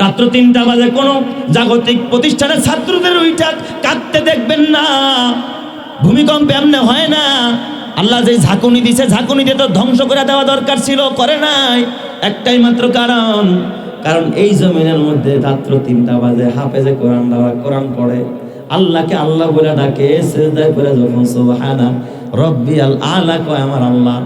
রাত্র 3টা বাজে কোনো জাগতিক প্রতিষ্ঠানের ছাত্রদের উইঠা কাঁদতে দেখবেন না। ভূমিকম্পে এমনি হয় না। আল্লাহ যে ঝাঁকুনি দিছে, ঝাঁকুনি দিয়ে তো ধ্বংস করে দেওয়া দরকার ছিল, করে নাই। একটাই মাত্র কারণ এই জমিনের মধ্যে রাত্র 3টা বাজে হাফেজে কোরআন দেওয়া কোরআন পড়ে, আল্লাহকে আল্লাহ বলে ডাকে, সিজদায় পড়ে যখন সুবহানা রব্বিয়াল আলা কয়, আমার আল্লাহ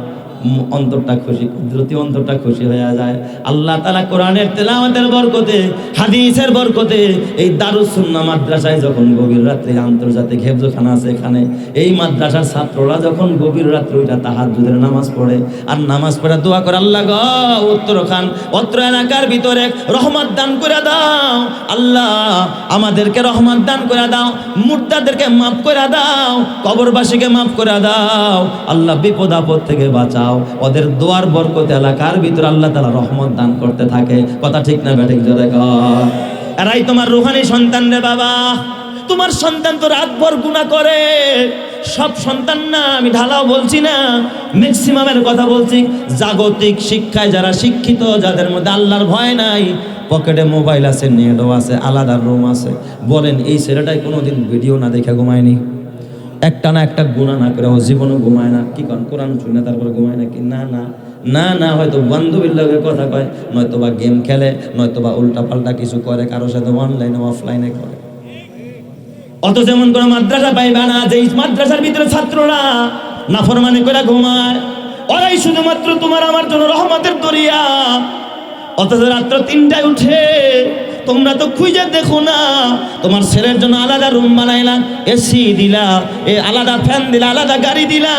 অন্তরটা খুশি, কুদরতি অন্তরটা খুশি হয়ে যায়। আল্লাহ তাআলা কোরআনের তেলাওয়াতের বরকতে, হাদিসের বরকতে এই দারুস সুন্নাহ মাদ্রাসায় যখন গভীর রাত্রে আন্তর্জাতিক হেফজখানা আছে, এখানে এই মাদ্রাসার ছাত্ররা যখন গভীর রাত্রে ওইটা তাহাজ্জুদের নামাজ পড়ে আর নামাজ পড়ে দোয়া করে, আল্লাহ গো উত্তরখান অত্র এলাকার ভিতরে রহমত দান করে দাও, আল্লাহ আমাদেরকে রহমত দান করে দাও, মুর্তাদেরকে মাফ করে দাও, কবরবাসীকে মাফ করে দাও, আল্লাহ বিপদ আপদ থেকে বাঁচাও। ওদের দোয়ার বরকতে এলাকার ভিতরে আল্লাহ তাআলা রহমত দান করতে থাকে। কথা ঠিক না বেঠিক? জোরে কর। এরাই তোমার রুহানি সন্তান রে বাবা। তোমার সন্তান তো রাতভর গুনাহ করে। সব সন্তান না, আমি ঢালাও বলছি না, ম্যাক্সিমামের কথা বলছি। জাগতিক শিক্ষায় যারা শিক্ষিত, যাদের মধ্যে আল্লাহর ভয় নাই, পকেটে মোবাইল আছে, নেটও আছে, আলাদা রুম আছে, বলেন এই ছেলেটাই কোনোদিন ভিডিও না দেখে ঘুমায়নি? একটা না একটা গুনাহ না করে ও জীবনও ঘুমায় না। কি কারণ? কোরআন শুনে তারপর ঘুমায় নাকি? না না না না, হয়তো বান্ধবীর লগে কথা কয়, নয়তো বা গেম খেলে, নয়তো বা উল্টা পাল্টা কিছু করে, কারোর সাথে অনলাইনে অফলাইনে করে। অত যেমন কোনো মাদ্রাসা পাইবা না যে মাদ্রাসার ভিতরে ছাত্ররা নাফরমানি করে ঘুমায়। ওরাই শুধুমাত্র তোমার আমার জন্য রহমতের দরিয়া। অথচ রাত্র 3টায় উঠে তোমরা তো খুঁজে দেখো না, তোমার ছেলের জন্য আলাদা রুম বানাইলা, এসি দিলা, আলাদা ফ্যান দিলা, আলাদা গাড়ি দিলা,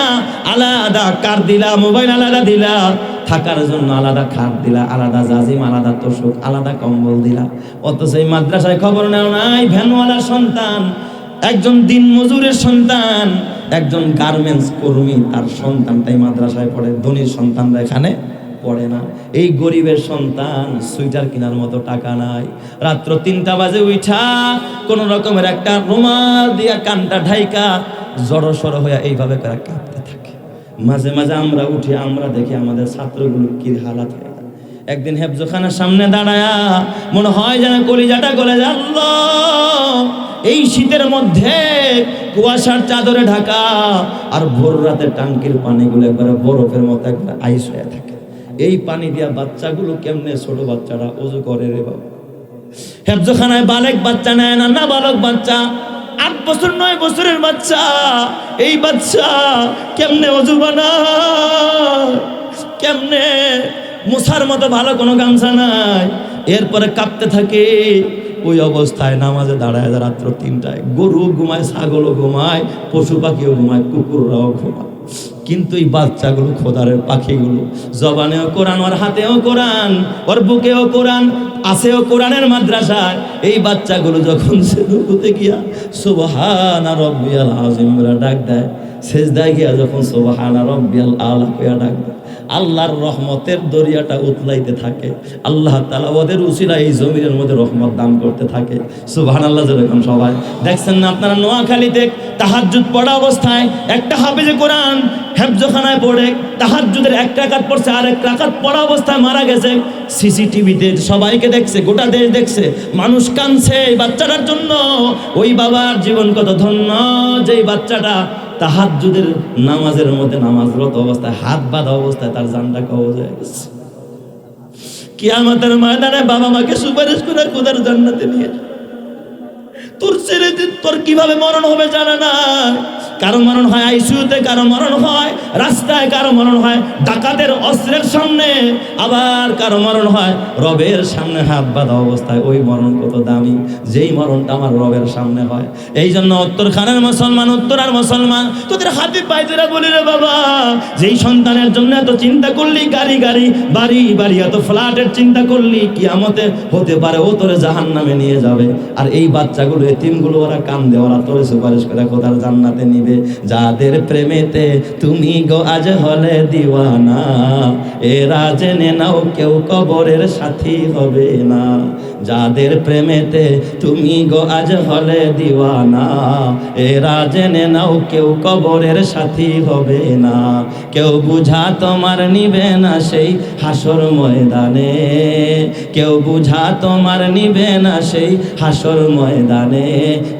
আলাদা কার দিলা, মোবাইল আলাদা দিলা, থাকার জন্য আলাদা খাট দিলা, আলাদা জাজিম, আলাদা তোষক, আলাদা কম্বল দিলা। অথচ এই মাদ্রাসায় খবর নেও নাই, ভ্যানওয়ালার সন্তান, একজন দিন মজুরের সন্তান, একজন গার্মেন্টস কর্মী, তার সন্তানটাই মাদ্রাসায় পড়ে। ধনীর সন্তানরা এখানে পড়ে না। এই গরিবের সন্তান সুইটার কেনার মতো টাকা নাই। রাত্র 3টা বাজে উঠা কোন রকমের একটা রুমাল দিয়া কানটা ঢাইকা জড়ো সড়ো হয়ে এইভাবে করে কাঁদতে থাকে। মাঝে মাঝে আমরা উঠি, আমরা দেখি আমাদের ছাত্রগুলো কি হালাত হয়ে যায়। একদিন হেফজখানার সামনে দাঁড়ায়া মনে হয় যেন কলিজাটা গলে যায়। আল্লাহ, এই শীতের মধ্যে কুয়াশার চাদরে ঢাকা, আর ভোর রাতে টাঙ্কির পানিগুলো একবারে বরফের মতো একবার আইস হয়ে থাকে। এই পানি দিয়া বাচ্চাগুলো কেমনে, ছোট বাচ্চারা ওযু করে রে বাবা। হেফজখানায় বালেক বাচ্চা নেয় না, না বালক বাচ্চা, 8 বছর 9 বছরের বাচ্চা, এই বাচ্চা কেমনে ওযু বানায়, কেমনে? মুসার মতো ভালো কোনো গামছা নাই, এরপরে কাঁপতে থাকে। ওই অবস্থায় নামাজে দাঁড়ায় রাত্র 3টায়। গরু ঘুমায়, ছাগলও ঘুমায়, পশু পাখিও ঘুমায়, কুকুররাও ঘুমায়। কিন্তু এই বাচ্চাগুলো, খোদারের পাখিগুলো, জবানেও কোরআন, ওর হাতেও কোরআন, ওর বুকেও কোরআন, আছেও কোরআনের মাদ্রাসায়। এই বাচ্চাগুলো যখন রুকুতে গিয়া সুবহানা রব্বিয়াল আযীম বলে ডাক দেয়, সিজদায় গিয়া যখন সুবহানা রব্বিয়াল আলা কইয়া ডাক দেয়, আল্লাহর রহমতের দরিয়াটা উতলাইতে থাকে। আল্লাহ তাআলা ওদের উসিলায় এই জমিনের মধ্যে রহমত দান করতে থাকে। সুবহানাল্লাহ। যখন সবাই দেখছেন না আপনারা নোয়াখালীতে তাহাজ্জুদ পড়া অবস্থায় একটা হাফেজে কোরআন হেফজখানায় পড়ে তাহাজ্জুদের 1 রাকাত পড়ছে, আর 1 রাকাত পড়া অবস্থায় মারা গেছে। সিসিটিভিতে সবাইকে দেখছে, গোটা দেশ দেখছে, মানুষ কাঁদছে এই বাচ্চাটার জন্য। ওই বাবার জীবন কত ধন্য, যেই বাচ্চাটা তাহাজ্জুদের নামাজের মধ্যে নামাজরত অবস্থায় হাত বাঁধা অবস্থায় তার জানটা কবজ হয়ে গেছে। কিয়ামতের ময়দানে বাবা মাকে সুপারিশ করে খোদার জান্নাতে নিয়ে যাবে। তোর ছেলে তোর কিভাবে মরণ হবে জানা না। কারো মরণ হয় আইসিইউতে, কারো মরণ হয় রাস্তায়, কারো মরণ হয় ডাকাতের অস্ত্রের সামনে, আবার কারো মরণ হয় রবের সামনে হাত বাঁধা অবস্থায়। ওই মরণ কত দামি, যেই মরণটা আমার রবের সামনে হয়। এই জন্য উত্তরখানের মুসলমান, উত্তরার মুসলমান, তোদের হাতে পাইতেরা বলি রে বাবা, যেই সন্তানের জন্য এত চিন্তা করলি, গাড়ি গাড়ি, বাড়ি বাড়ি, এত ফ্ল্যাটের চিন্তা করলি, কিয়ামতে হতে পারে ও তোরে জাহান্নামে নিয়ে যাবে। আর এই বাচ্চা বাচ্চাগুলো এতিমগুলো ওরা কান্দে, ওরা তোরে সুপারিশ করে খোদার জান্নাতে নিবে। যাদের প্রেমেতে তুমি গো আজ হলে দিওয়ানা, এরা জেনে নাও কেউ কবরের সাথী হবে না। যাদের প্রেমেতে তুমি গো আজ হলে দিওয়ানা, এরা জেনে নাও কেউ কবরের সাথী হবে না। কেউ বুঝা তোমার নিবে না সেই হাসর ময়দানে, কেউ বুঝা তোমার নিবে না সেই হাসর ময়দানে।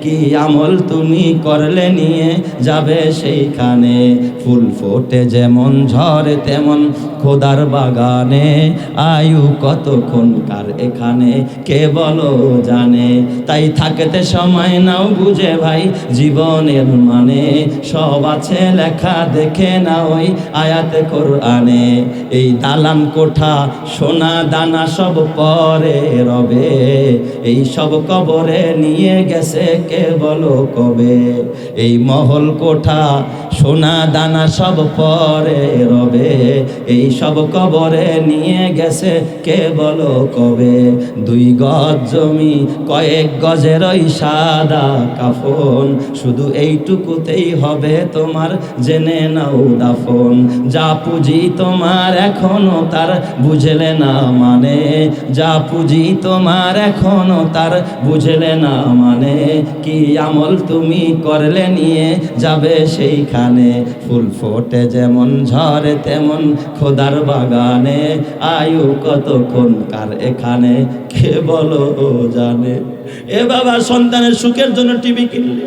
কি আমল তুমি করলে নিয়ে যাবে সেইখানে। ফুল ফোটে যেমন ঝড়ে তেমন খোদার বাগানে, আয়ু কতক্ষণ কার এখানে কে বলো জানে। তাই থাকতে সময় নাও বুঝে ভাই জীবনের মানে, সব আছে লেখা দেখে না ওই আয়াতে কোরআনে। এই দালান কোঠা সোনা দানা সব পরে রবে, এই সব কবরে নিয়ে গেছে কে বলো কবে। এই মহল কোঠা সোনা দানা সব পরে রবে, এই সব কবরে নিয়ে গেছে কে বলো কবে। 2 গজ জমি কয়েক গজের ওই সাদা কাফন, শুধু এইটুকুতেই হবে তোমার জেনে নাও দাফন। যা পুঁজি তোমার এখনো তার বুঝলে না মানে, যা পুঁজি তোমার এখনো তার বুঝলে না মানে। কি আমল তুমি করলে নিয়ে যাবে সেইখানে। ফুল ফোটে যেমন ঝড়ে তেমন খোদার বাগানে, আয়ু কতক্ষণ কার এখানে কে বলো জানে। এ বাবা, সন্তানের সুখের জন্য টিভি কিনলি,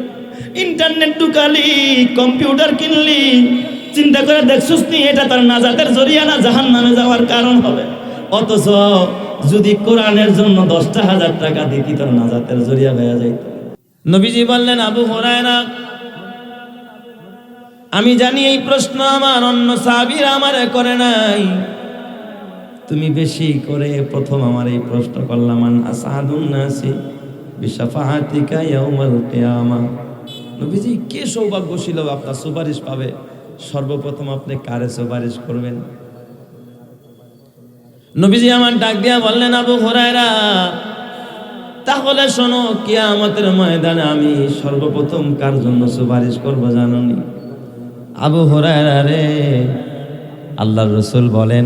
ইন্টারনেট ঢুকালি, কম্পিউটার কিনলি, চিন্তা করে দেখছিস নি এটা তার নাজাতের জরিয়া না জাহান্নামে যাওয়ার কারণ হবে। অথচ যদি কোরআনের জন্য 10,000 টাকা দিতি তোর নাজাতের জরিয়া হয়ে যাইত। নবীজি বললেন, আবু হুরায়রা, আমি জানি এই প্রশ্ন আমার অন্য সাহাবীরা আমারে করে নাই, তুমি বেশি করে প্রথম আমার এই প্রশ্ন করলাম, মান আসাদুন নাসি বিশাফাআতিকা ইয়াউমাল কিয়ামা। নবীজি, কে সৌভাগ্যশীল আপনার সুপারিশ পাবে? সর্বপ্রথম আপনি কারে সুপারিশ করবেন? নবীজি আমার ডাক দিয়া বললেন, আবু হুরায়রা, তাহলে শোনো, কিয়ামতের ময়দানে আমি সর্বপ্রথম কার জন্য সুপারিশ করব জানোনি? আবু হুরায়রা রে, আল্লাহর রাসূল বলেন,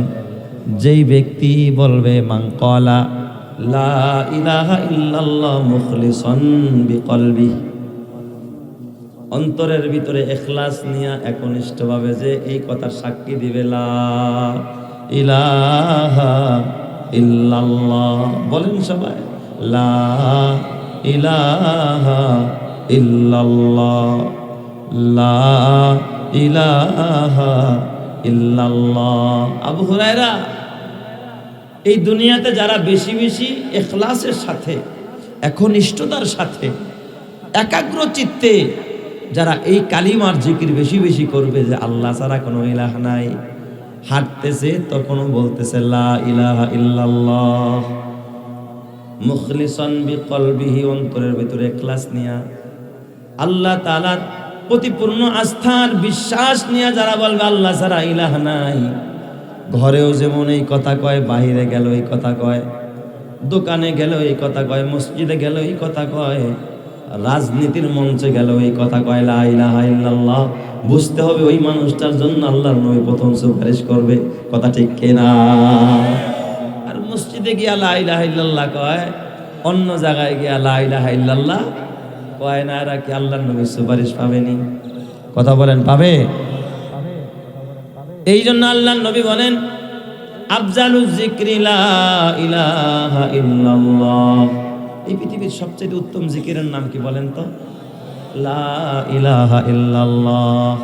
যেই ব্যক্তি বলবে মান ক্বালা লা ইলাহা ইল্লাল্লাহ মুখলিসান বিকলবিহি, অন্তরের ভিতরে ইখলাস নিয়ে একনিষ্ঠভাবে যে এই কথার সাক্ষী দিবে, লা ইলাহা ইল্লাল্লাহ, বলেন সবাই, লা ইলাহা ইল্লাল্লাহ, লা ইলাহা ইল্লাল্লাহ। আবু হুরায়রা, এই দুনিয়াতে যারা বেশি বেশি ইখলাসের সাথে, একনিষ্ঠতার সাথে, একাগ্র চিত্তে যারা এই কালিমার জিকির বেশি বেশি করবে যে আল্লাহ ছাড়া কোনো ইলাহ নাই, হাঁটতেছে তখনও বলতেছে লা ইলাহা ইল্লাল্লাহ, মুখলিসান বিকলবিহি, অন্তরের ভিতরে ইখলাস নিয়া, আল্লাহ তাআলার প্রতি পূর্ণ আস্থার বিশ্বাস নিয়ে যারা বলবে আল্লাহ ছাড়া ইলাহ নাই, ঘরেও যেমন এই কথা কয়, বাহিরে গেল এই কথা কয়, দোকানে গেল এই কথা কয়, মসজিদে গেল এই কথা কয়, রাজনীতির মঞ্চে গেল এই কথা কয়, লা ইলাহা ইল্লাল্লাহ, বুঝতে হবে ওই মানুষটার জন্য আল্লাহর নবী প্রথম সুপারিশ করবে। কথা ঠিক কিনা? আর মসজিদে গিয়া লা ইলাহা ইল্লাল্লাহ কয়, অন্য জায়গায় গিয়া লা ইলাহা ইল্লাল্লাহ কয় না, এরা কি আল্লাহর নবী সুপারিশ পাবেনি? কথা বলেন, পাবে? এই জন্য আল্লাহর নবী বলেন, আফজালুজ যিকরি লা ইলাহা ইল্লাল্লাহ। এই পৃথিবীর সবচেয়ে উত্তম জিকিরের নাম কি বলেন তো? লা ইলাহা ইল্লাল্লাহ।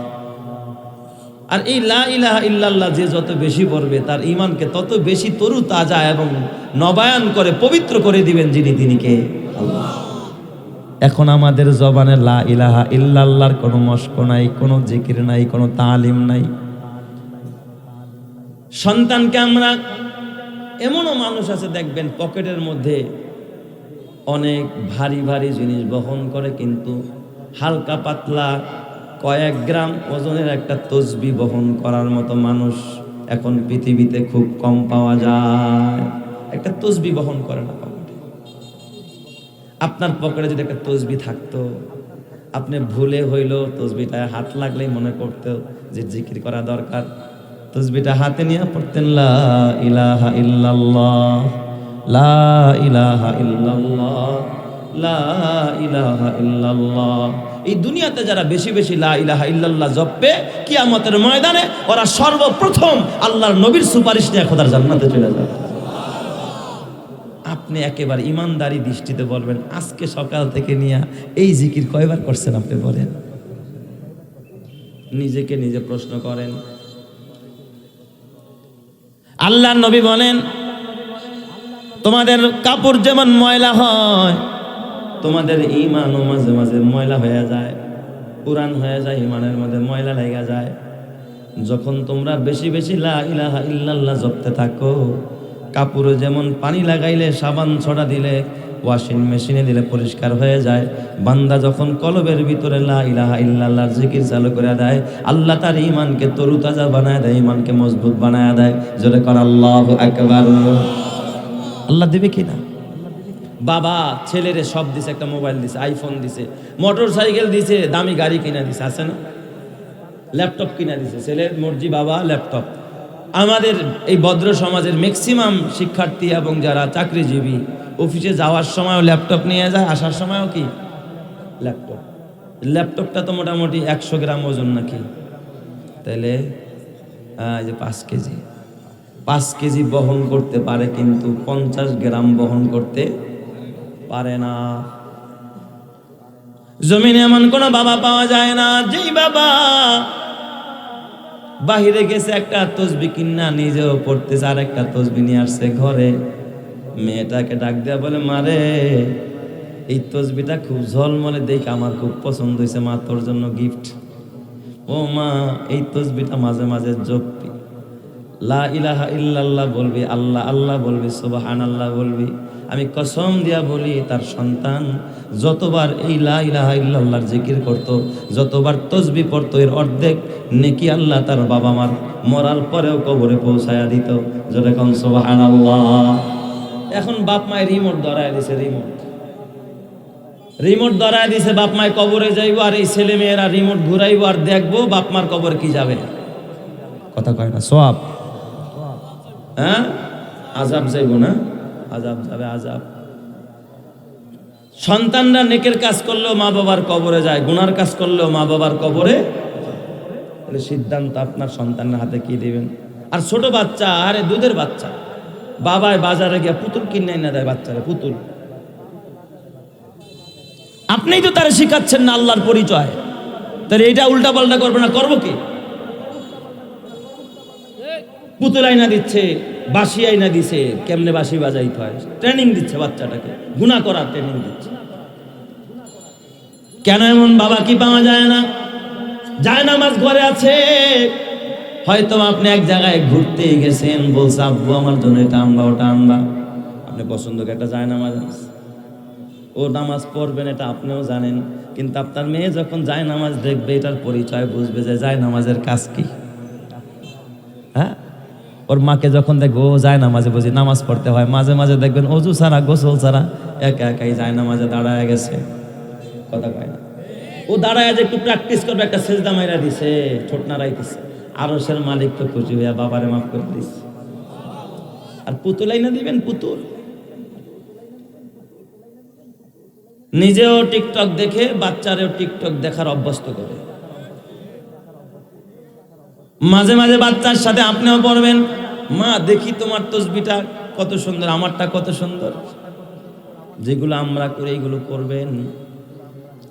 আর এই লা ইলাহা ইল্লাল্লাহ যে যত বেশি পড়বে তার ঈমানকে তত বেশি তরু তাজা এবং নবায়ন করে পবিত্র করে দিবেন যিনি, তিনি কে? আল্লাহ। এখন আমাদের জবানে লা ইলাহা ইল্লাল্লাহর কোনো মশক নাই, কোনো জিকির নাই, কোনো তালিম নাই। সন্তানকে আমরা, এমনও মানুষ আছে দেখবেন পকেটের মধ্যে অনেক ভারী ভারী জিনিস বহন করে, কিন্তু হালকা পাতলা কয়েক গ্রাম ওজনের একটা তসবিহ বহন করার মতো মানুষ এখন পৃথিবীতে খুব কম পাওয়া যায়। একটা তসবিহ বহন করে না পকেটে। আপনার পকেটে যদি একটা তসবি থাকতো, আপনি ভুলে হইল তসবিটা হাত লাগলেই মনে করতো যে জিকির করা দরকার, তসবিটা হাতে নিয়ে পড়তেন লা ইলাহা ইল্লাল্লাহ, লা ইলাহা ইল্লাল্লাহ, লা ইলাহা ইল্লাল্লাহ। এই দুনিয়াতে যারা বেশি বেশি লা ইলাহা ইল্লাল্লাহ জপবে, কিয়ামতের ময়দানে ওরা সর্বপ্রথম আল্লাহর নবীর সুপারিশ নিয়ে খোদার জান্নাতে চলে যাবে। আপনি একেবারে ইমানদারি দৃষ্টিতে বলবেন, আজকে সকাল থেকে নিয়ে এই জিকির কয়বার করছেন আপনি বলেন? নিজেকে নিজে প্রশ্ন করেন। আল্লাহর নবী বলেন, তোমাদের কাপড় যেমন ময়লা হয়, তোমাদের ঈমানও মাঝে মাঝে ময়লা হয়ে যায়, পুরান হয়ে যায়, ঈমানের মধ্যে ময়লা লেগে যায়। যখন তোমরা বেশি বেশি লা ইলাহা ইল্লাল্লাহ জপতে থাকো, কাপড়ে যেমন পানি লাগাইলে সাবান ছড়া দিলে ওয়াশিং মেশিনে দিলে পরিষ্কার হয়ে যায়, বান্দা যখন কলবের ভিতরে লা ইলাহা ইল্লাল্লাহর জিকির চালু করে দেয়, আল্লাহ তার ঈমানকে তরুতাজা বানায় দেয়, ঈমানকে মজবুত বানায় দেয়। জোরে কর আল্লাহু আকবার। আল্লাহ দেবে কিনা? বাবা ছেলেরে সব দিছে, একটা মোবাইল দিছে, আইফোন দিছে, মোটর সাইকেল দিছে, দামি গাড়ি কিনা দিছে, আছে না? ল্যাপটপ কিনা দিছে, ছেলের মর্জি, বাবা ল্যাপটপ। আমাদের এই ভদ্র সমাজের ম্যাক্সিমাম শিক্ষার্থী এবং যারা চাকরিজীবী অফিসে যাওয়ার সময়ও ল্যাপটপ নিয়ে যায়, আসার সময়ও কি ল্যাপটপ। ল্যাপটপটা তো মোটামুটি 100 গ্রাম ওজন নাকি? তাইলে এই যে 5 কেজি বহন করতে পারে, কিন্তু 50 গ্রাম বহন করতে পারে না। জমিনে এমন কোন বাবা পাওয়া যায় না যেই বাবা বাহিরে গেছে একটা তসবি কিনা নিজেও পড়তেছে, আর একটা তসবি নিয়ে আসছে ঘরে, মেয়েটাকে ডাক দেয়া বলে, মারে এই তসবিটা খুব ঝলমলে দেখে আমার খুব পছন্দ হয়েছে, মা তোর জন্য গিফট। ও মা, এই তসবিটা মাঝে মাঝে জপবি, লা ইলাহা ইল্লাল্লাহ বলবি, আল্লাহ আল্লাহ বলবি, সুবহানাল্লাহ বলবি। আমি কসম দিয়া বলি, তার সন্তান যতবার এই লা ইলাহা ইল্লাল্লাহর জিকির করত, যতবার তসবি পড়তো, এর অর্ধেক নেকি আল্লাহ তার বাবা মার মরার পরেও কবরে পৌঁছায়া দিত। যেরকম সুবহানাল্লাহ। এখন বাপ মায়ের রিমোট ধরায় দিছে, রিমোট ধরায় দিছে, বাপ মায় কবরে যাইব, আর এই ছেলে মেয়েরা রিমোট ঘুরাইব আর দেখবো বাপ মার কবর কি যাবে। কথা কয় না? সওয়াব, হ্যাঁ, আযাব যাইব না, আযাব যাবে, আযাব। সন্তানরা নেকের কাজ করলেও মা বাবার কবরে যায়, গুনার কাজ করলেও মা বাবার কবরে। তাহলে সিদ্ধান্ত আপনার, সন্তানের হাতে কি দিবেন। আর ছোট বাচ্চা, আরে দুধের বাচ্চা, বাবায় বাজারে গিয়ে পুতুল কিনে না দেয় বাচ্চারা, পুতুল। আপনিই তো তারা শিখাচ্ছেন না আল্লাহর পরিচয়, তাহলে এটা উল্টা পাল্টা করবে না, করবো কি? পুতুল আইনা দিচ্ছে, বাঁশি আইনা দিছে, কেমনে বাঁশি বাজাইতে হয় ট্রেনিং দিচ্ছে বাচ্চাটাকে, গুনাহ করার ট্রেনিং দিচ্ছে। কেন এমন বাবা কি পাওয়া যায় না? জায়নামাজ ঘরে আছে, হয়তো আপনি এক জায়গায় ঘুরতে গেছেন, বলছে আব্বু আমার জন্য এটা আনবা, ওটা আনবা। আপনি পছন্দ করে একটা জায়নামাজ আছে, ও নামাজ পড়বেন এটা আপনিও জানেন, কিন্তু আপনার মেয়ে যখন জায়নামাজ দেখবে, এটার পরিচয় বুঝবে যে জায়নামাজের কাজ কি। হ্যাঁ, ওর মাকে যখন দেখবো ও যায় নামাজে, বুঝি নামাজ পড়তে হয়, মাঝে মাঝে দেখবেন অজু ছাড়া, গোসল ছাড়া একা একাই যায় নামাজে দাঁড়ায় গেছে। কথা কয় না? ও দাঁড়ায় যে একটু প্র্যাকটিস করবে, একটা সেজদা মাইরা দিছে, ঠোঁট নাড়াইতেছে, আরশের মালিক তো খুশি হইয়া বাবারে মাফ করে দিছে। আর পুতুলাই না দিবেন, পুতুল। নিজেও টিকটক দেখে বাচ্চারেও টিকটক দেখার অভ্যস্ত করে। মাঝে মাঝে বাচ্চার সাথে আপনিও পড়বেন, মা দেখি তোমার তসবিটা কত সুন্দর, আমারটা কত সুন্দর। যেগুলো আমরা করি এইগুলো করবেন।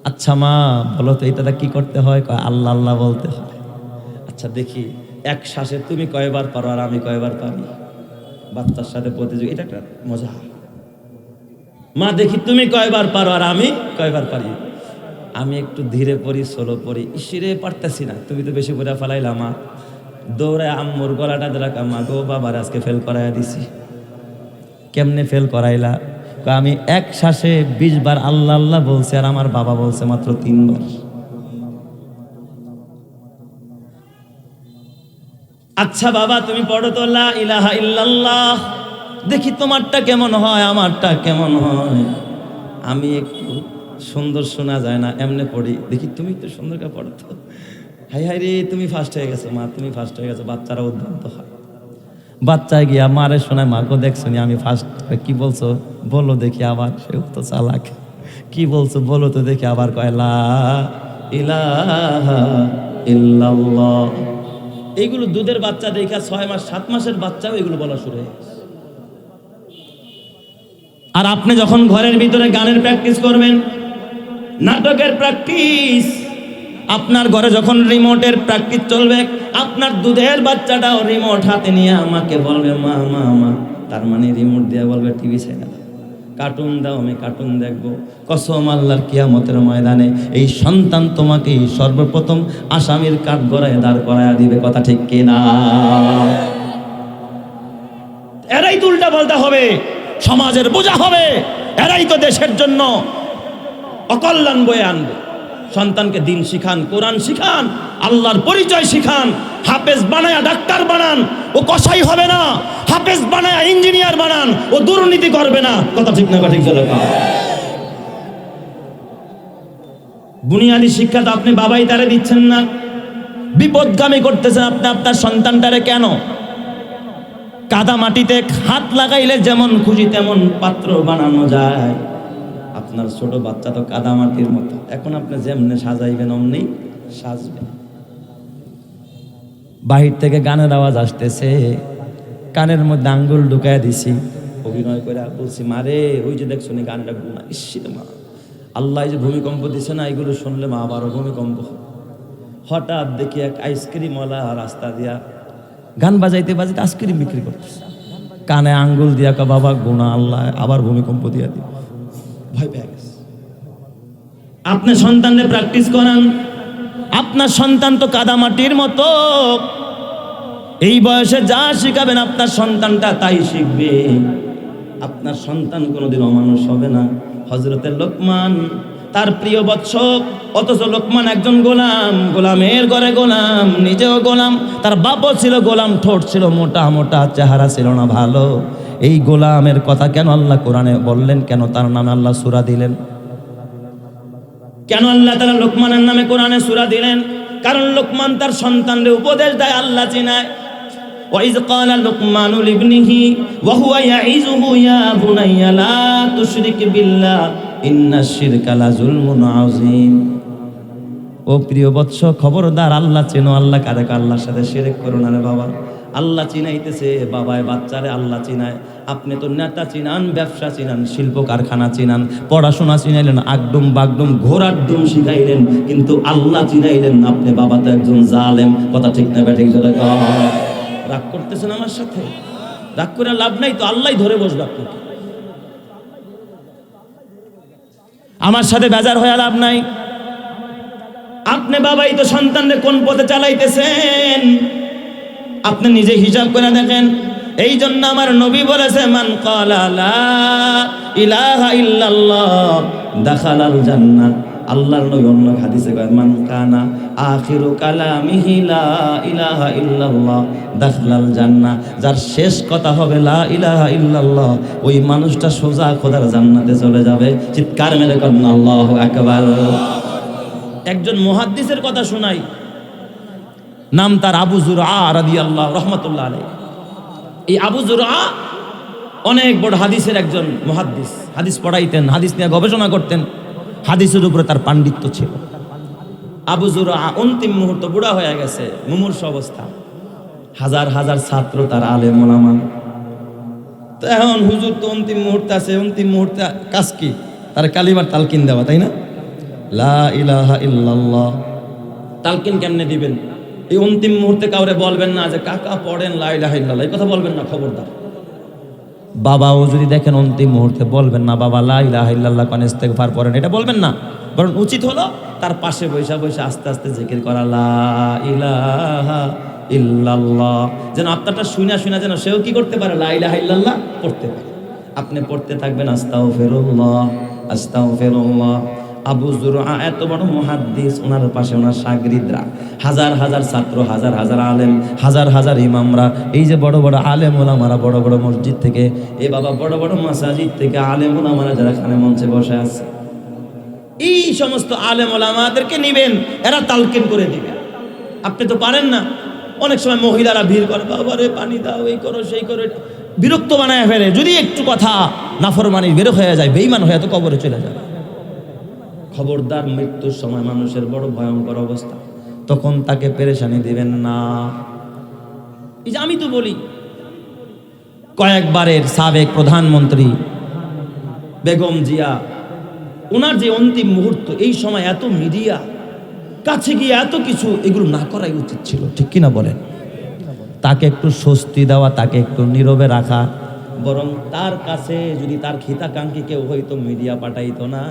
আচ্ছা মা বলো তো এটাতে কি করতে হয়? আল্লাহ আল্লাহ বলতে হয়। আচ্ছা দেখি এক শ্বাসে তুমি কয়বার পারো আর আমি কয়বার পারি। বাচ্চার সাথে প্রতিযোগিতা, এটা একটা মজা। মা দেখি তুমি কয়বার পারো আর আমি কয়বার পারি। আমি একটু ধীরে পড়ি, স্লো পড়ি, ইসিরে পারতেছি না, তুমি তো বেশি পড়ে ফেলাইলা। মা দৌড়ায় আম্মুর গলাটা ধরা, মা গো বাবার আজকে ফেল করাইয়া দিছি। কেমনে ফেল করাইলা? আমি এক শ্বাসে 20 বার আল্লাহ আল্লাহ বলছে, আর আমার বাবা বলছে মাত্র 3 বার। আচ্ছা বাবা তুমি পড়ো তো লা ইলাহা ইল্লাল্লাহ, দেখি তোমারটা কেমন হয় আমারটা কেমন হয়। আমি একটু সুন্দর শোনা যায় না, এমনি পড়ি, দেখি তুমি একটু সুন্দর করে পড়ো তো, হাই হাই রে তুমি ফার্স্ট হয়ে গেছো মা, তুমি ফার্স্ট হয়ে গেছো। বাচ্চারা উদ্ভ্রান্ত হয়, বাচ্চায় গিয়া মারে শোনায়, মা গো দেখছো নি আমি ফার্স্ট, কি বলছো বলো দেখি আবার, সেও তো চালাক, কি বলছো বলো তো দেখি আবার, কয় লা ইলাহা ইল্লাল্লাহ। এইগুলো দুধের বাচ্চা দেখা 6 মাস 7 মাসের বাচ্চাও এগুলো বলা শুরু হয়ে গেছে। আর আপনি যখন ঘরের ভিতরে গানের প্র্যাকটিস করবেন, নাটকের প্র্যাকটিস, আপনার ঘরে যখন রিমোটের প্র্যাকটিস চলবে, আপনার দুধের বাচ্চাটাও রিমোট হাতে নিয়ে আমাকে বলবে মা মা মা, তার মানে রিমোট দিয়ে বলবে টিভি ছেড়ে দাও, কার্টুন দাও, আমি কার্টুন দেখবো। কসম আল্লাহর কিয়ামতের ময়দানে এই সন্তান তোমাকে সর্বপ্রথম আসামির কাঠগড়ায় দাঁড় করায় দিবে, কথা ঠিক কিনা? এরাই তো উল্টা পাল্টা হবে, সমাজের বোঝা হবে, এরাই তো দেশের জন্য অকল্যাণ বয়ে আনবে। সন্তানকে দিন শিখান, কোরআন শিখান, আল্লাহর পরিচয় শিখান। হাফেজ বানায়া ডাক্তার বানান, ও কসাই হবে না। হাফেজ বানায়া ইঞ্জিনিয়ার বানান, ও দুর্নীতি করবে না, কথা ঠিক না? ঠিক চলে। বুনিয়াদী শিক্ষা তো আপনি বাবাই তারে দিচ্ছেন না, বিপদগামী করতেছেন আপনি আপনার সন্তানটারে। কেন? কাদা মাটিতে হাত লাগাইলে যেমন খুশি তেমন পাত্র বানানো যায়, আপনার ছোট বাচ্চা তো কাদা মাটির মতো, এখন আপনি যেমনে সাজাইবেন অমনি সাজবেন। বাহির থেকে গানের আওয়াজ আসতেছে, কানের মধ্যে আঙ্গুল ঢুকায় দিছি, অভিনয় করে বলছি মারে ওই যে দেখছো নি গানটা গুণা, ইসির মা আল্লাহ যে ভূমিকম্প দিছে না, এগুলো শুনলে মা আবারও ভূমিকম্প। হঠাৎ দেখি এক আইসক্রিমওয়ালা রাস্তা দিয়া গান বাজাইতে বাজাইতে আইসক্রিম বিক্রি করতেছে, কানে আঙ্গুল দিয়া কা বাবা গুণা, আল্লাহ আবার ভূমিকম্প দিয়া দিব, ভয় পেয়ে গেছে। আপনি সন্তানদের প্র্যাকটিস করান, আপনার সন্তান তো কাদামাটির মতো, এই বয়সে যা শিখাবেন আপনার সন্তানটা তাই শিখবে। আপনার সন্তান কোনোদিন অমানুষ হবে না। হযরতে লোকমান তার প্রিয় বৎস, অথচ লোকমান একজন গোলাম, গোলামের ঘরে গোলাম, নিজেও গোলাম, তার বাপও ছিল গোলাম, ঠোঁট ছিল মোটা মোটা, চেহারা ছিল না ভালো। এই গোলামের কথা কেন আল্লাহ কোরআনে বললেন? কেন তার নামে আল্লাহ সূরা দিলেন? কেন আল্লাহ তাআলা লোকমানের নামে কোরআনে সূরা দিলেন? কারণ লোকমান তার সন্তানদের উপদেশ দেয়, আল্লাহ চিনায়। وَإِذْ قَالَ لُقْمَانُ لِابْنِهِ وَهُوَ يَعِظُهُ يَا بُنَيَّ لَا تُشْرِكْ بِاللَّهِ إِنَّ الشِّرْكَ لَظُلْمٌ عَظِيمٌ। ও প্রিয় বৎস, খবরদার আল্লাহ চেনো, আল্লাহ কারে, আল্লাহর সাথে শিরক করো না রে বাবা। আল্লাহ চিনাইতেছে, বাবায় বাচ্চারে আল্লাহ চিনায়। আপনি তো নেতা চিনান, ব্যবসা চিনান, শিল্প কারখানা চিনান, পড়াশোনা চিনাইলেন, আগডুম বাগডুম ঘোড়ার ডুম শিখাইলেন, কিন্তু আল্লাহ চিনাইলেন না। আপনি বাবা তো একজন জালেম, কথা ঠিক না? ব্যাঠিক চলে। রাগ করতেছেন আমার সাথে? রাগ করে লাভ নাই তো, আল্লাহ ধরে বসবে আপনাকে। আমার সাথে বেজার হয়ে লাভ নাই। আপনি বাবাই তো সন্তানদের কোন পথে চালাইতেছেন আপনি নিজে হিসাব করে দেখেন। এই জন্য আমার নবী বলেছে, মান ক্বালা লা ইলাহা ইল্লাল্লাহ দাখালাল জান্নাহ। আল্লাহর নবী অন্য হাদিসে কয়, মান কানা আখিরু কালামিহি লা ইলাহা ইল্লাল্লাহ দাখালাল জান্নাহ। যার শেষ কথা হবে লা ইলাহা ইল্লাল্লাহ, ওই মানুষটা সোজা খোদার জান্নাতে চলে যাবে। চিৎকার মেরে করেন আল্লাহু আকবার। একজন মুহাদ্দিসের কথা শোনাই, নাম তার আবু যুরআ রাদিয়াল্লাহু রাহমাতুল্লাহ আলাইহি। এই আবু যুরআ অনেক বড় হাদিসের একজন মুহাদ্দিস, হাদিস পড়াইতেন, হাদিস নিয়ে গবেষণা করতেন, হাদিসের উপরে তার পাণ্ডিত্য ছিল। আবু যুরআ অন্তিম মুহূর্ত, বুড়া হয়ে গেছে, মুমূর্ষু অবস্থা, হাজার হাজার ছাত্র তার আলেম ওলামা। তো এখন হুজুর তো অন্তিম মুহূর্তে আছে, অন্তিম মুহূর্তে কাজ কি? তার কালিমার তালকিন দেওয়া, তাই না? লা ইলাহা ইল্লাল্লাহ তালকিন কেমনে দিবেন? এই অন্তিম মুহূর্তে কাউরে বলবেন না যে কাকা পড়েন লা ইলাহা ইল্লাল্লাহ, এই কথা বলবেন না, খবরদার। বাবাও যদি দেখেন অন্তিম মুহূর্তে, বলবেন না বাবা লা ইলাহা ইল্লাল্লাহ কোন ইস্তেগফার পড়েন, এটা বলবেন না। বরং উচিত হলো তার পাশে বৈশা বৈশা আস্তে আস্তে জিকির করা, লা ইলাহা ইল্লাল্লাহ, যেন আপনারটা শুনা শুনা যেন সেও কি করতে পারে, লা ইলাহা ইল্লাল্লাহ পড়তে পারে। আপনি পড়তে থাকবেন আস্তাগফিরুল্লাহ আস্তাগফিরুল্লাহ আবু যুরআ এত বড় মুহাদ্দিস, ওনার পাশে ওনার শাগরিদরা, হাজার হাজার ছাত্র, হাজার হাজার আলেম, হাজার হাজার ইমামরা, এই যে বড় বড় আলেম ওলামারা বড় বড় মসজিদ থেকে, এ বাবা বড় বড় মাসাজিদ থেকে আলেম ওলামারা যারা এখানে মঞ্চে বসে আছে, এই সমস্ত আলেম ওলামাদেরকে নিবেন, এরা তালকিন করে দিবে। আপনি তো পারেন না। অনেক সময় মহিলারা ভিড় করে, বাবারে পানি দাও, এই করো সেই করো, বিরক্ত বানায় ফেলে। যদি একটু কথা নাফরমানি বের হয়ে যায়, বেঈমান হয়ে তো কবরে চলে যাবে। খবরদার, মৃত্যুর সময় মানুষের বড় ভয়ঙ্কর অবস্থা, তখন তাকে পেরেশানি দিবেন না। এই যে আমি তো বলি, কয়েকবারের সাবেক প্রধানমন্ত্রী বেগম জিয়া, ওনার যে অন্তিম মুহূর্ত, এই সময় এত মিডিয়া কাছে গিয়ে এত কিছু, এগুলো না করাই উচিত ছিল, ঠিক কিনা বলেন? তাকে একটু স্বস্তি দেওয়া, তাকে একটু নীরবে রাখা, বরং তার কাছে যদি তার হিতাকাঙ্ক্ষী কেউ হইতো, মিডিয়া পাঠাইতো না।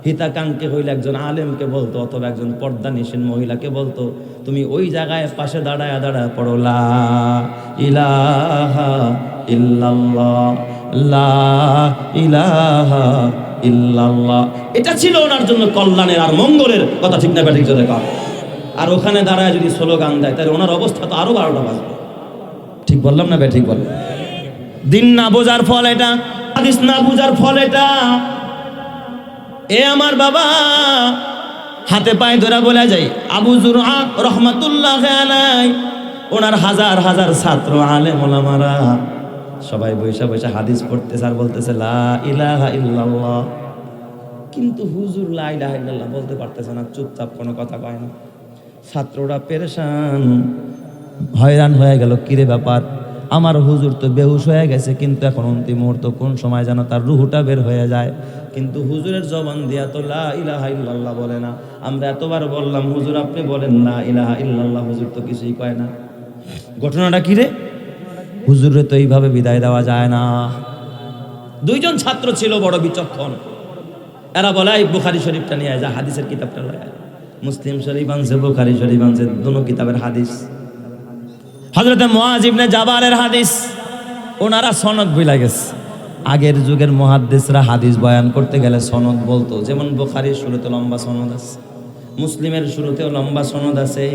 হিতাকাঙ্ক্ষী হইলে একজন আলেমকে বলতো, অথবা একজন পর্দানিশীন মহিলাকে বলতো, তুমি ওই জায়গায় পাশে দাঁড়ায় দাঁড়ায় পড়ো লা ইলাহা ইল্লাল্লাহ, লা ইলাহা ইল্লাল্লাহ। এটা ছিল ওনার জন্য কল্যাণের আর মঙ্গলের কথা, ঠিক না ব্যাঠিক জোরে কর। আর ওখানে দাঁড়ায় যদি স্লোগান দেয়, তাহলে ওনার অবস্থা তো আরো 12টা বাজবে। ঠিক বললাম না ব্যাঠিক বললাম? দিন না বোঝার ফল এটা, হাদিস না বোঝার ফল এটা। এ আমার বাবা, হাতে পায়ে ধরে বলে যায়, আবু যুরআ রহমাতুল্লাহ আলাইহি, ওনার হাজার হাজার ছাত্র আলেম ওলামারা সবাই বৈশা বৈশা হাদিস পড়তেছে আর বলতেছে লা ইলাহা ইল্লাল্লাহ। কিন্তু হুজুর লা ইলাহা ইল্লাল্লাহ বলতে পারতেছে না, চুপচাপ, কোনো কথা কয় না। ছাত্ররা পেরেশান, হয়রান হয়ে গেল, কিরে ব্যাপার, আমার হুজুর তো বেহুশ হয়ে গেছে, কিন্তু এখন অন্তিম মুহূর্ত, কোন সময় যেন তার রুহুটা বের হয়ে যায়, কিন্তু হুজুরের জবান দিয়া তো লা ইলাহা ইল্লাল্লাহ বলে না। আমরা এতবার বললাম, হুজুর আপনি বলেন লা ইলাহা ইল্লাল্লাহ, হুজুর তো কিছুই কয় না। ঘটনাটা কি রে? হুজুরে তো এইভাবে বিদায় দেওয়া যায় না। দুইজন ছাত্র ছিল বড় বিচক্ষণ, এরা বলে বুখারী শরীফটা নিয়ে যা, হাদিসের কিতাবটা লাগায়। মুসলিম শরীফ আনছে, বুখারী শরীফ আনছে, দুটো কিতাবের হাদিস। হযরতে মুআয ইবনে জাবালের হাদিস, ওনারা সনদ ভুলে গেছে। আগের যুগের মুহাদ্দিসরা হাদিস বয়ান করতে গেলে সনদ বলতো, যেমন বুখারীর শুরুতে লম্বা সনদ আছে, মুসলিমের শুরুতেও লম্বা সনদ আছে,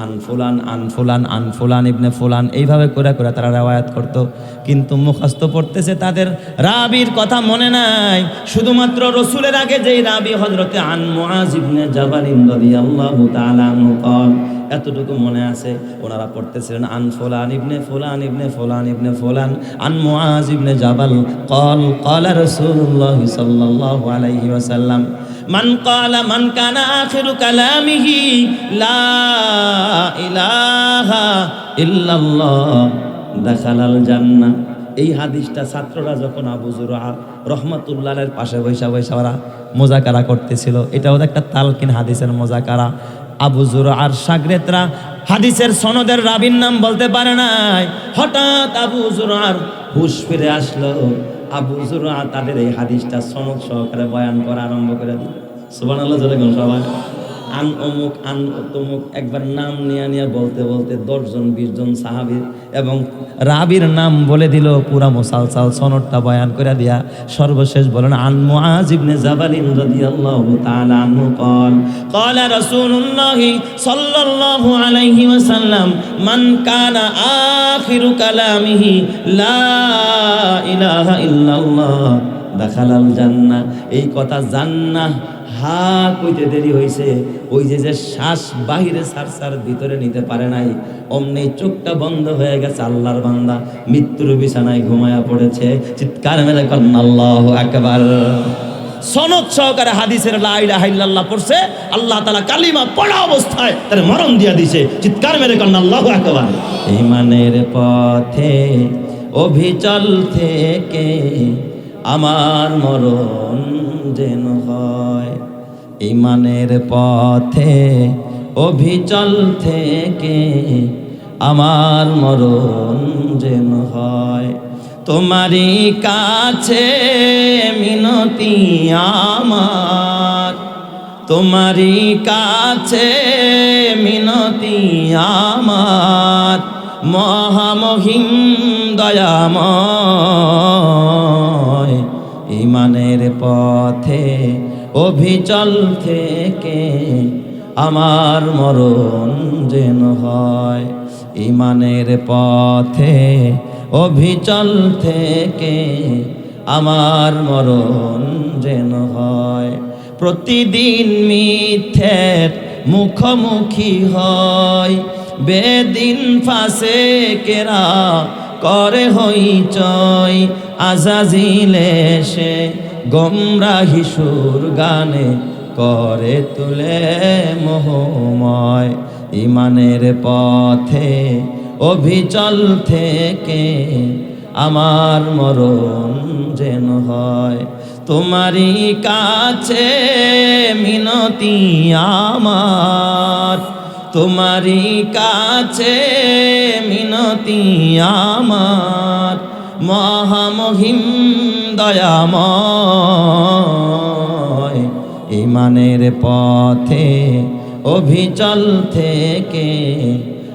আন ফুলান আন ফুলান আন ফুলান ইবনে ফুলান, এইভাবে করে করে তারা রিওয়ায়াত করতো। কিন্তু মুখস্থ পড়তেছে, তাদের রাবির কথা মনে নাই। শুধুমাত্র রসুলের আগে যেই রাবি হযরতে আন মুআয ইবনে জাবাল রাদিয়াল্লাহু তাআলা আনহু قال, এতটুকু মনে আছে। ওনারা পড়তেছিলেন আন ফুলান ইবনে ফুলান ইবনে ফুলান ইবনে ফুলান আন মুআয ইবনে জাবাল قال قال রাসূলুল্লাহ সাল্লাল্লাহু আলাইহি ওয়াসাল্লাম, মান কানা আখিরু কালামিহি লা ইলাহা ইল্লাল্লাহ দাখালাল জান্নাহ। এই হাদিসটা ছাত্ররা যখন আবু যুরআ রহমাতুল্লাহের পাশে বৈশা বৈশা ওরা মুযাকারা করতেছিল, এটাও একটা তালকিন হাদিসের মুযাকারা। আবু যুরআর শাগরেদরা হাদিসের সনদের রাবির নাম বলতে পারে নাই। হঠাৎ আবু যুরআর হুঁশ ফিরে আসলো। আবু যুরআ তাদের এই হাদিসটা সনদ সহকারে বয়ান করা আরম্ভ করে দিল। সুবহানাল্লাহ জোরে কোন সবাই। আন অমুক আন তমুক, একবার নাম নিয়ে বলতে বলতে 10 জন 20 জন সাহাবী এবং রাবির নাম বলে দিল। পুরা মুসালসাল সনদটা বয়ান করে দিয়া সর্বশেষ বলেন আন মুআয ইবনে জাবাল রাদিয়াল্লাহু তাআলা আনহু قال قال رسول الله صلى الله عليه وسلم من كان آخر كلامه لا إله إلا الله دخل الجنة। এই কথা জান্নাহ হা কইতে দেরি হয়েছে, ওই যে শ্বাস বাহিরে সারসার ভিতরে নিতে পারে নাই, অমনি চোখটা বন্ধ হয়ে গেছে। আল্লাহর বান্দা মৃত্যুর বিছানায় ঘুমায়া পড়েছে। চিৎকার মেরে কন্না আল্লাহু আকবার। সনদ সহকারে হাদিসের লা ইলাহা ইল্লাল্লাহ পড়ছে, আল্লাহ তাআলা কালিমা পড়া অবস্থায় তার মরণ দিয়া দিছে। চিৎকার মেরে কন্না আল্লাহু আকবার। ঈমানের পথে অভিচল থেকে আমার মরণ যেন হয়, ঈমানের পথে অভিচল থেকে আমার মরণ যেন হয়। তোমারই কাছে মিনতি আমার, তোমারই কাছে মিনতি আমার, মহামহিম দয়াময়। ঈমানের পথে অভিচল থেকে আমার মরণ যেন হয়। ইমানের পথে অভিচল থেকে আমার মরণ যেন হয়। প্রতিদিন মিথ্যের মুখোমুখি হয়, বেদিন ফাঁসে কেরা করে হইচই। আজাজিল এসে গোমরাহি সুর গানে করে তুলে মোহময়। ইমানের পথে অভিচল থেকে আমার মরণ যেন হয়। তোমারই কাছে মিনতি আমার, তোমারই কাছে মিনতি আমার, মহামহিম দয়াময়। ইমানের পথে অভিচল থেকে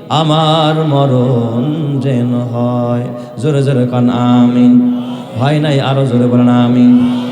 আমার মরণ যেন হয়। জোরে জোরে কান আমিন। হয় নাই, আরো জোরে বলেন আমিন।